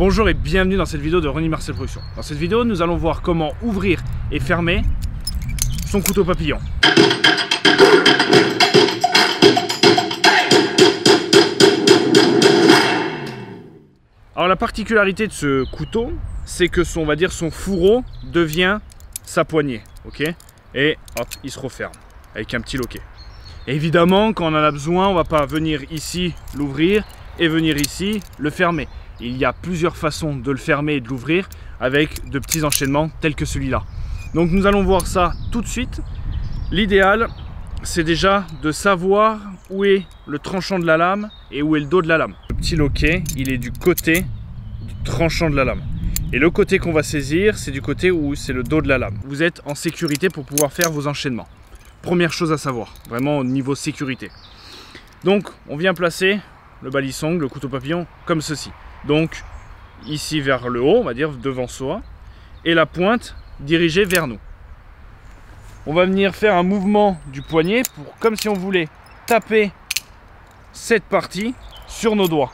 Bonjour et bienvenue dans cette vidéo de Ronnie Marcel Production. Dans cette vidéo, nous allons voir comment ouvrir et fermer son couteau papillon. Alors la particularité de ce couteau, c'est que son, on va dire, son fourreau devient sa poignée, ok? Et hop, il se referme avec un petit loquet. Et évidemment, quand on en a besoin, on ne va pas venir ici l'ouvrir et venir ici le fermer. Il y a plusieurs façons de le fermer et de l'ouvrir avec de petits enchaînements tels que celui-là. Donc nous allons voir ça tout de suite. L'idéal, c'est déjà de savoir où est le tranchant de la lame et où est le dos de la lame. Le petit loquet, il est du côté du tranchant de la lame. Et le côté qu'on va saisir, c'est du côté où c'est le dos de la lame. Vous êtes en sécurité pour pouvoir faire vos enchaînements. Première chose à savoir, vraiment au niveau sécurité. Donc, on vient placer le balisong, le couteau papillon, comme ceci. Donc, ici vers le haut, on va dire devant soi, et la pointe dirigée vers nous. On va venir faire un mouvement du poignet, comme si on voulait taper cette partie sur nos doigts.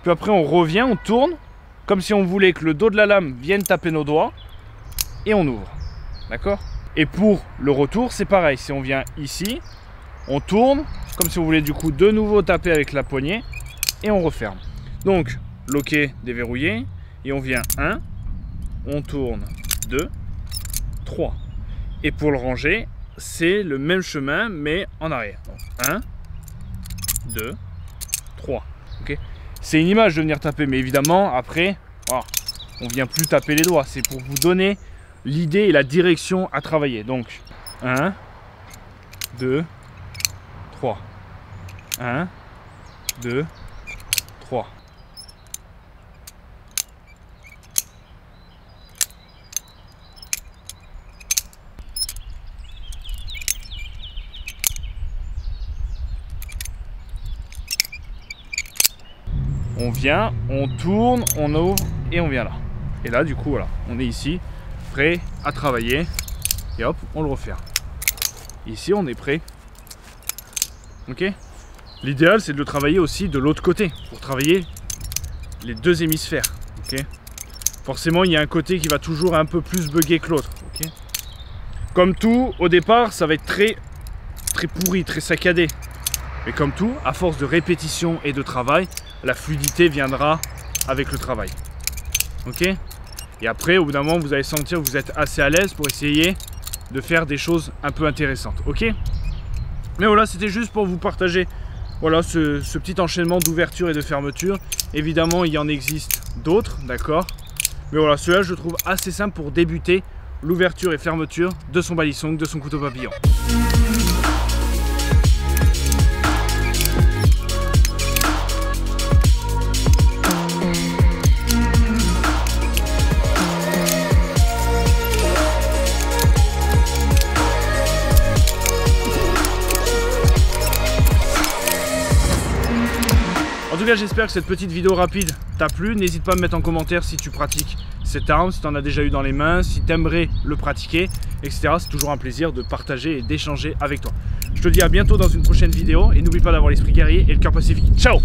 Puis après, on revient, on tourne, comme si on voulait que le dos de la lame vienne taper nos doigts, et on ouvre. D'accord ? Et pour le retour, c'est pareil. Si on vient ici, on tourne, comme si on voulait du coup de nouveau taper avec la poignée, et on referme. Donc, loquet déverrouillé, et on vient 1, on tourne 2, 3. Et pour le ranger, c'est le même chemin, mais en arrière. Donc, 1, 2, 3. Okay, c'est une image de venir taper, mais évidemment, après, voilà, on ne vient plus taper les doigts. C'est pour vous donner l'idée et la direction à travailler. Donc, 1, 2, 3. 1, 2, 3. On vient, on tourne, on ouvre et on vient là. Et là, du coup, voilà, on est ici, prêt à travailler. Et hop, on le referme. Ici, on est prêt. Ok ? L'idéal, c'est de le travailler aussi de l'autre côté, pour travailler les deux hémisphères. Ok ? Forcément, il y a un côté qui va toujours un peu plus bugger que l'autre. Ok ? Comme tout, au départ, ça va être très pourri, très saccadé. Mais comme tout, à force de répétition et de travail, la fluidité viendra avec le travail. Ok ? Et après, au bout d'un moment, vous allez sentir que vous êtes assez à l'aise pour essayer de faire des choses un peu intéressantes. Ok ? Mais voilà, c'était juste pour vous partager voilà, ce petit enchaînement d'ouverture et de fermeture. Évidemment, il y en existe d'autres, d'accord ? Mais voilà, celui-là, je le trouve assez simple pour débuter l'ouverture et fermeture de son balisong, de son couteau papillon. En tout cas, j'espère que cette petite vidéo rapide t'a plu. N'hésite pas à me mettre en commentaire si tu pratiques cette arme, si tu en as déjà eu dans les mains, si tu aimerais le pratiquer, etc. C'est toujours un plaisir de partager et d'échanger avec toi. Je te dis à bientôt dans une prochaine vidéo et n'oublie pas d'avoir l'esprit guerrier et le cœur pacifique. Ciao!